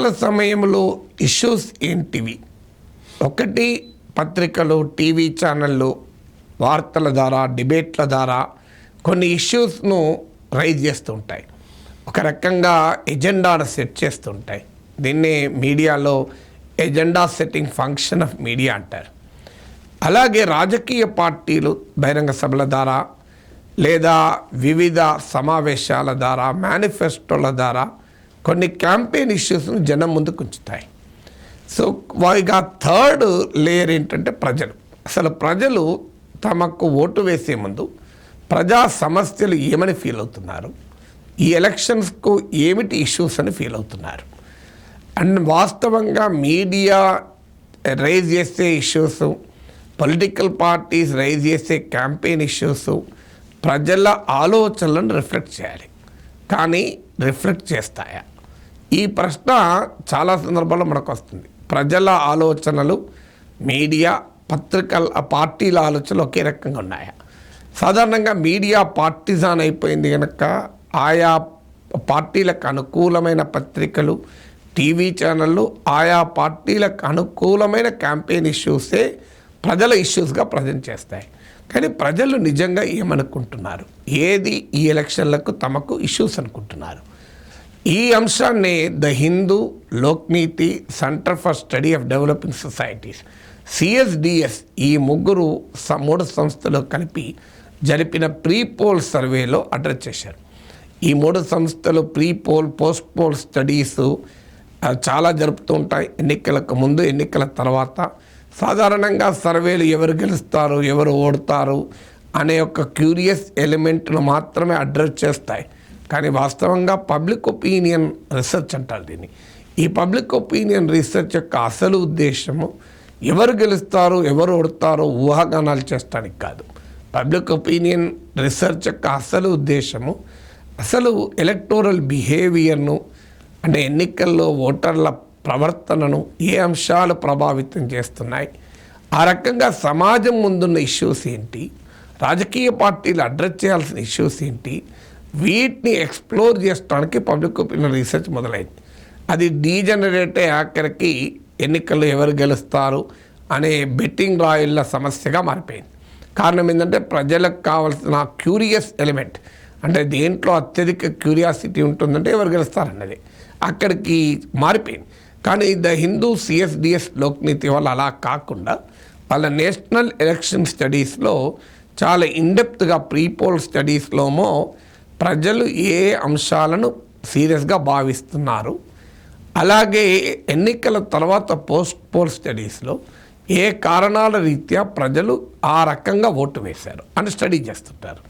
ఎన్నికల సమయంలో ఇష్యూస్ ఏంటివి? ఒకటి, పత్రికలు, టీవీ ఛానళ్ళు వార్తల ద్వారా, డిబేట్ల ద్వారా కొన్ని ఇష్యూస్ను రైజ్ చేస్తూ ఉంటాయి. ఒక రకంగా ఎజెండాను సెట్ చేస్తుంటాయి. దీన్నే మీడియాలో agenda setting function of media అంటారు. అలాగే రాజకీయ పార్టీలు బహిరంగ సభల ద్వారా లేదా వివిధ సమావేశాల ద్వారా, మేనిఫెస్టోల ద్వారా కొన్ని క్యాంపెయిన్ ఇష్యూస్ను జనం ముందుకు ఉంచుతాయి. సో వాయిగా థర్డ్ లేయర్ ఏంటంటే ప్రజలు. అసలు ప్రజలు తమకు ఓటు వేసే ముందు ప్రజా సమస్యలు ఏమని ఫీల్ అవుతున్నారు, ఈ ఎలక్షన్స్కు ఏమిటి ఇష్యూస్ అని ఫీల్ అవుతున్నారు. అండ్ వాస్తవంగా మీడియా రైజ్ చేసే ఇష్యూస్, పొలిటికల్ పార్టీస్ రైజ్ చేసే క్యాంపెయిన్ ఇష్యూస్ ప్రజల ఆలోచనలను రిఫ్లెక్ట్ చేయాలి. కానీ రిఫ్లెక్ట్ చేస్తాయా? ఈ ప్రశ్న చాలా సందర్భాల్లో మనకు వస్తుంది. ప్రజల ఆలోచనలు, మీడియా, పార్టీల ఆలోచనలు ఒకే రకంగా ఉన్నాయా? సాధారణంగా మీడియా పార్టిజాన్ అయిపోయింది కనుక ఆయా పార్టీలకు అనుకూలమైన పత్రికలు, టీవీ ఛానళ్ళు ఆయా పార్టీలకు అనుకూలమైన క్యాంపెయిన్ ఇష్యూసే ప్రజల ఇష్యూస్గా ప్రజెంట్ చేస్తాయి. కానీ ప్రజలు నిజంగా ఏమనుకుంటున్నారు, ఏది ఈ ఎలక్షన్లకు తమకు ఇష్యూస్ అనుకుంటున్నారు? ఈ అంశాన్ని the Hindu, Lokniti, centre for study of developing societies, CSDS ఈ మూడు సంస్థలు కలిపి జరిపిన ప్రీ పోల్ సర్వేలో అడ్రస్ చేశారు. ఈ 3 సంస్థలు pre poll, post poll studies చాలా జరుపుతూ ఉంటాయి. ఎన్నికలకు ముందు, ఎన్నికల తర్వాత సాధారణంగా సర్వేలు ఎవరు గెలుస్తారు, ఎవరు ఓడతారు అనే ఒక క్యూరియస్ ఎలిమెంట్ను మాత్రమే అడ్రస్ చేస్తాయి. కానీ వాస్తవంగా పబ్లిక్ ఒపీనియన్ రీసెర్చ్ అంటారు దీన్ని. ఈ పబ్లిక్ ఒపీనియన్ రీసెర్చ్ యొక్క అసలు ఉద్దేశము ఎవరు గెలుస్తారు, ఎవరు ఓడతారో ఊహాగానాలు చేస్తానికి కాదు. పబ్లిక్ ఒపీనియన్ రీసెర్చ్ యొక్క అసలు ఉద్దేశము అసలు ఎలక్టోరల్ బిహేవియర్ను, అంటే ఎన్నికల్లో ఓటర్ల ప్రవర్తనను ఏ అంశాలు ప్రభావితం చేస్తున్నాయి, ఆ రకంగా సమాజం ముందున్న ఇష్యూస్ ఏంటి, రాజకీయ పార్టీలు అడ్రస్ చేయాల్సిన ఇష్యూస్ ఏంటి, వీటిని ఎక్స్ప్లోర్ చేయడానికి పబ్లిక్ ఒపీనియన్ రీసెర్చ్ మొదలైంది. అది డీజనరేట్ ఆఖరికి ఎన్నికల్లో ఎవరు గెలుస్తారు అనే బెట్టింగ్ రాయిళ్ళ సమస్యగా మారిపోయింది. కారణం ఏంటంటే ప్రజలకు కావాల్సిన క్యూరియస్ ఎలిమెంట్, అంటే దేంట్లో అత్యధిక క్యూరియాసిటీ ఉంటుందంటే ఎవరు గెలుస్తారన్నది అక్కడికి మారిపోయింది. కానీ ద హిందూ, CSDS, లోక్నీతి వాళ్ళు అలా కాకుండా వాళ్ళ నేషనల్ ఎలక్షన్ స్టడీస్లో చాలా ఇన్డెప్త్గా ప్రీ పోల్ స్టడీస్లోమో ప్రజలు ఏ అంశాలను సీరియస్గా భావిస్తున్నారు, అలాగే ఎన్నికల తర్వాత పోస్ట్ పోల్ స్టడీస్లో ఏ కారణాల రీత్యా ప్రజలు ఆ రకంగా ఓటు వేశారు అని స్టడీ చేస్తుంటారు.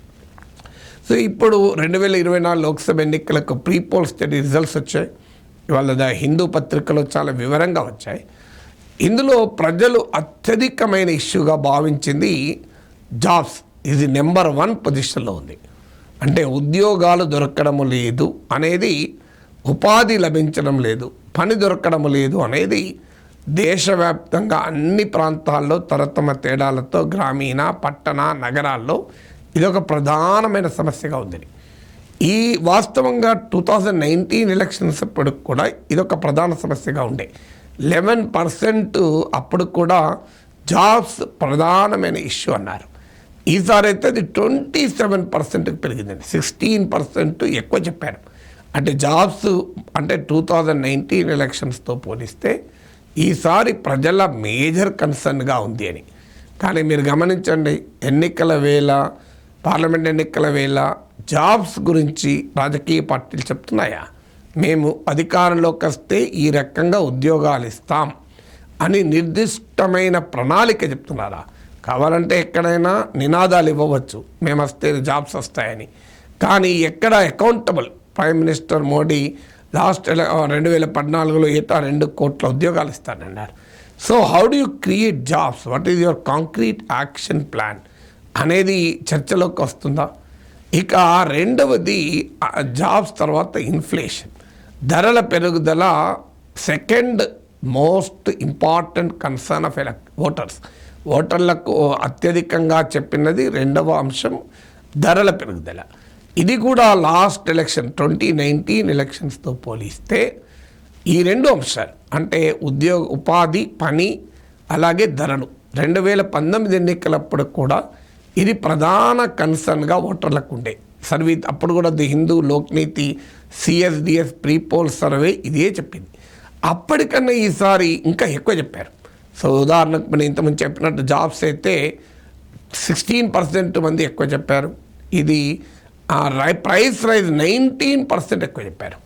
సో ఇప్పుడు 2024 లోక్సభ ఎన్నికలకు ప్రీ పోల్ స్టడీ రిజల్ట్స్ వచ్చాయి. ఇవాళ ద హిందూ పత్రికలో చాలా వివరంగా వచ్చాయి. ఇందులో ప్రజలు అత్యధికమైన ఇష్యూగా భావించింది జాబ్స్. ఇది నెంబర్ 1 పొజిషన్లో ఉంది. అంటే ఉద్యోగాలు దొరకడము లేదు అనేది, ఉపాధి లభించడం లేదు, పని దొరకడము లేదు అనేది దేశవ్యాప్తంగా అన్ని ప్రాంతాల్లో తరతమ తేడాలతో గ్రామీణ, పట్టణ, నగరాల్లో ఇదొక ప్రధానమైన సమస్యగా ఉంది. ఈ వాస్తవంగా 2019 ఎలక్షన్స్ అప్పుడు కూడా ఇదొక ప్రధాన సమస్యగా ఉండే. 11% అప్పుడు కూడా జాబ్స్ ప్రధానమైన ఇష్యూ అన్నారు. ఈసారి అయితే అది 27%కి పెరిగిందండి. 16% ఎక్కువ చెప్పారు. అంటే జాబ్స్ అంటే 2019 ఎలక్షన్స్తో పోలిస్తే ఈసారి ప్రజల మేజర్ కన్సర్న్గా ఉంది అని. కానీ మీరు గమనించండి, ఎన్నికల వేళ, పార్లమెంట్ ఎన్నికల వేళ జాబ్స్ గురించి రాజకీయ పార్టీలు చెప్తున్నాయా? మేము అధికారంలోకి వస్తే ఈ రకంగా ఉద్యోగాలు ఇస్తాం అని నిర్దిష్టమైన ప్రణాళిక చెప్తున్నారా? కావాలంటే ఎక్కడైనా నినాదాలు ఇవ్వవచ్చు, మేము వస్తే జాబ్స్ వస్తాయని. కానీ ఎక్కడ accountable? Prime minister Modi last 2014లో 2 కోట్ల ఉద్యోగాలు ఇస్తానన్నారు. So how do you create jobs? What is your concrete action plan అనేది చర్చలోకి వస్తుందా? ఇక రెండవది జాబ్స్ తర్వాత ఇన్ఫ్లేషన్, ధరల పెరుగుదల second most important concern of ఓటర్లకు అత్యధికంగా చెప్పినది రెండవ అంశం ధరల పెరుగుదల. ఇది కూడా లాస్ట్ ఎలక్షన్ 2019 ఎలక్షన్స్తో పోలిస్తే ఈ రెండు అంశాలు అంటే ఉపాధి, పని, అలాగే ధరలు 2019 ఎన్నికలప్పుడు కూడా ఇది ప్రధాన కన్సర్న్గా ఓటర్లకు ఉండే సర్వే. అప్పుడు కూడా the Hindu, Lokniti, CSDS pre poll survey ఇదే చెప్పింది. అప్పటికన్నా ఈసారి ఇంకా ఎక్కువ చెప్పారు. సో ఉదాహరణకు నేను ఇంతకుముందు చెప్పినట్టు జాబ్స్ అయితే 16% మంది ఎక్కువ చెప్పారు. ఇది ప్రైస్ రైజ్ 19% ఎక్కువ చెప్పారు.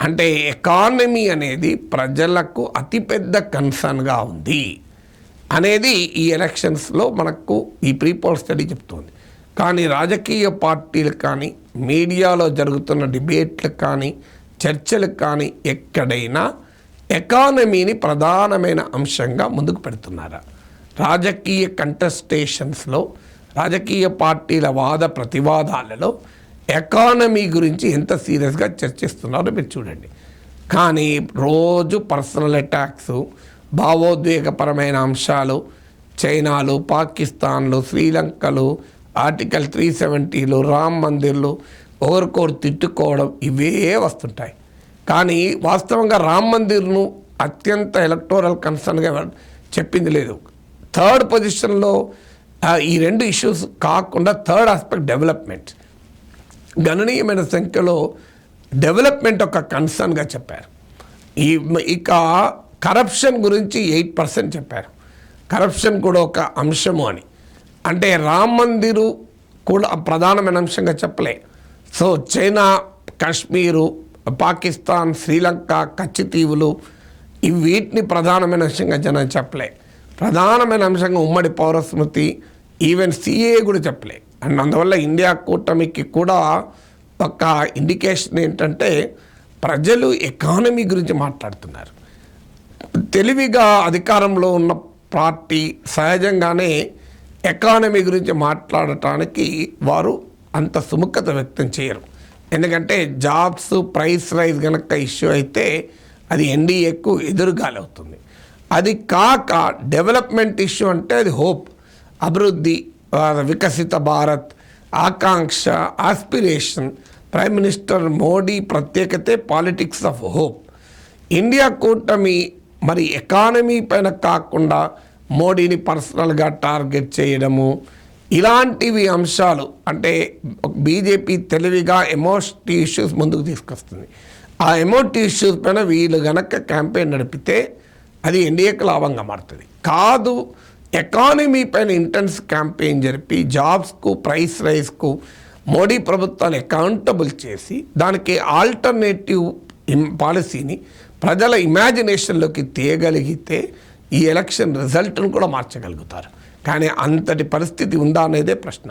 అంటే ఎకానమీ అనేది ప్రజలకు అతిపెద్ద కన్సర్న్గా ఉంది అనేది ఈ ఎలక్షన్స్లో మనకు ఈ ప్రీ పోల్ స్టడీ చెప్తుంది. కానీ రాజకీయ పార్టీలు కానీ, మీడియాలో జరుగుతున్న డిబేట్లు కానీ, చర్చలకు కానీ ఎక్కడైనా ఎకానమీని ప్రధానమైన అంశంగా ముందుకు పెడుతున్నారా? రాజకీయ కంటెస్టేషన్స్లో, రాజకీయ పార్టీల వాద ప్రతివాదాలలో ఎకానమీ గురించి ఎంత సీరియస్గా చర్చిస్తున్నారో మీరు చూడండి. కానీ రోజు పర్సనల్ అటాక్స్, భావోద్వేగపరమైన అంశాలు, చైనాలు, పాకిస్తాన్లు, శ్రీలంకలు, ఆర్టికల్ 370లు, రామ్ మందిర్లు, ఒకరికొకరు తిట్టుకోవడం ఇవే వస్తుంటాయి. కానీ వాస్తవంగా రామ్ మందిర్ను అత్యంత ఎలక్టోరల్ కన్సర్న్గా చెప్పింది లేదు. థర్డ్ పొజిషన్లో ఈ రెండు ఇష్యూస్ కాకుండా థర్డ్ ఆస్పెక్ట్ డెవలప్మెంట్, గణనీయమైన సంఖ్యలో డెవలప్మెంట్ ఒక కన్సర్న్గా చెప్పారు. ఇక కరప్షన్ గురించి 8% చెప్పారు. కరప్షన్ కూడా ఒక అంశము అని. అంటే రామ్ మందిరు కూడా ప్రధానమైన అంశంగా చెప్పలే. సో చైనా, కాశ్మీరు, పాకిస్తాన్, శ్రీలంక, కచ్చితీవులు వీటిని ప్రధానమైన అంశంగా జనం చెప్పలే. ప్రధానమైన అంశంగా ఉమ్మడి పౌరస్మృతి, ఈవెన్ CA కూడా చెప్పలే. అండ్ అందువల్ల ఇండియా కూటమికి కూడా ఒక ఇండికేషన్ ఏంటంటే ప్రజలు ఎకానమీ గురించి మాట్లాడుతున్నారు. తెలివిగా అధికారంలో ఉన్న పార్టీ సహజంగానే ఎకానమీ గురించి మాట్లాడటానికి వారు అంత సుముఖత వ్యక్తం చేయరు. ఎందుకంటే జాబ్స్, ప్రైస్ రైజ్ కనుక ఇష్యూ అయితే అది NDAకు ఎదురుగాలి అవుతుంది. అది కాక డెవలప్మెంట్ ఇష్యూ అంటే అది హోప్, అభివృద్ధి, వికసిత భారత్, ఆకాంక్ష, ఆస్పిరేషన్. ప్రైమ్ మినిస్టర్ మోడీ ప్రత్యేకతే పాలిటిక్స్ ఆఫ్ హోప్. ఇండియా కూటమి మరి ఎకానమీ పైన కాకుండా మోడీని పర్సనల్గా టార్గెట్ చేయడము, ఇలాంటివి అంశాలు అంటే బీజేపీ తెలివిగా ఎమోషనల్ ఇష్యూస్ ముందుకు తీసుకొస్తుంది. ఆ ఎమోటివ్ ఇష్యూస్ పైన వీళ్ళు గనక క్యాంపెయిన్ నడిపితే అది NDAకు లాభంగా మారుతుంది. కాదు, ఎకానమీ పైన ఇంటెన్స్ క్యాంపెయిన్ జరిపి జాబ్స్కు, ప్రైస్ రైజ్కు మోడీ ప్రభుత్వాన్ని అకౌంటబుల్ చేసి దానికి ఆల్టర్నేటివ్ పాలసీని ప్రజల ఇమాజినేషన్లోకి తేగలిగితే ఈ ఎలక్షన్ రిజల్ట్ను కూడా మార్చగలుగుతారు. కానీ అంతటి పరిస్థితి ఉందా అనేదే ప్రశ్న.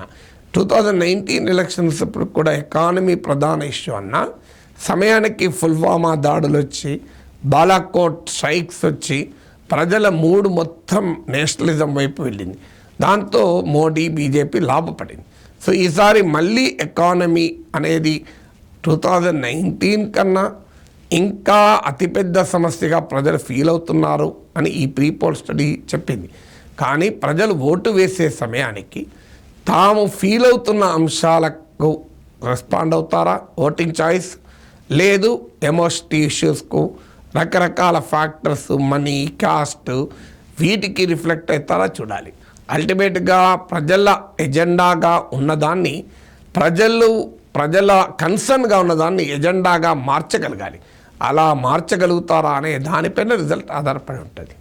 2019 ఎలక్షన్స్ అప్పుడు కూడా ఎకానమీ ప్రధాన ఇష్యూ అన్న సమయానికి పుల్వామా దాడులు వచ్చి, బాలాకోట్ స్ట్రైక్స్ వచ్చి ప్రజల మూడు మొత్తం నేషనలిజం వైపు వెళ్ళింది. దాంతో మోడీ, బీజేపీ లాభపడింది. సో ఈసారి మళ్ళీ ఎకానమీ అనేది 2019 కన్నా ఇంకా అతిపెద్ద సమస్యగా ప్రజలు ఫీల్ అవుతున్నారు అని ఈ ప్రీ పోల్ స్టడీ చెప్పింది. కానీ ప్రజలు ఓటు వేసే సమయానికి తాము ఫీల్ అవుతున్న అంశాలకు రెస్పాండ్ అవుతారా, ఓటింగ్ చాయిస్, లేదు ఎమోషనల్ ఇష్యూస్కు, రకరకాల ఫ్యాక్టర్స్, మనీ, కాస్ట్, వీటికి రిఫ్లెక్ట్ అవుతారా చూడాలి. అల్టిమేట్గా ప్రజల ఎజెండాగా ఉన్నదాన్ని, ప్రజల కన్సర్న్గా ఉన్నదాన్ని ఎజెండాగా మార్చగలగాలి. అలా మార్చగలుగుతారా అనే దానిపైన రిజల్ట్ ఆధారపడి ఉంటుంది.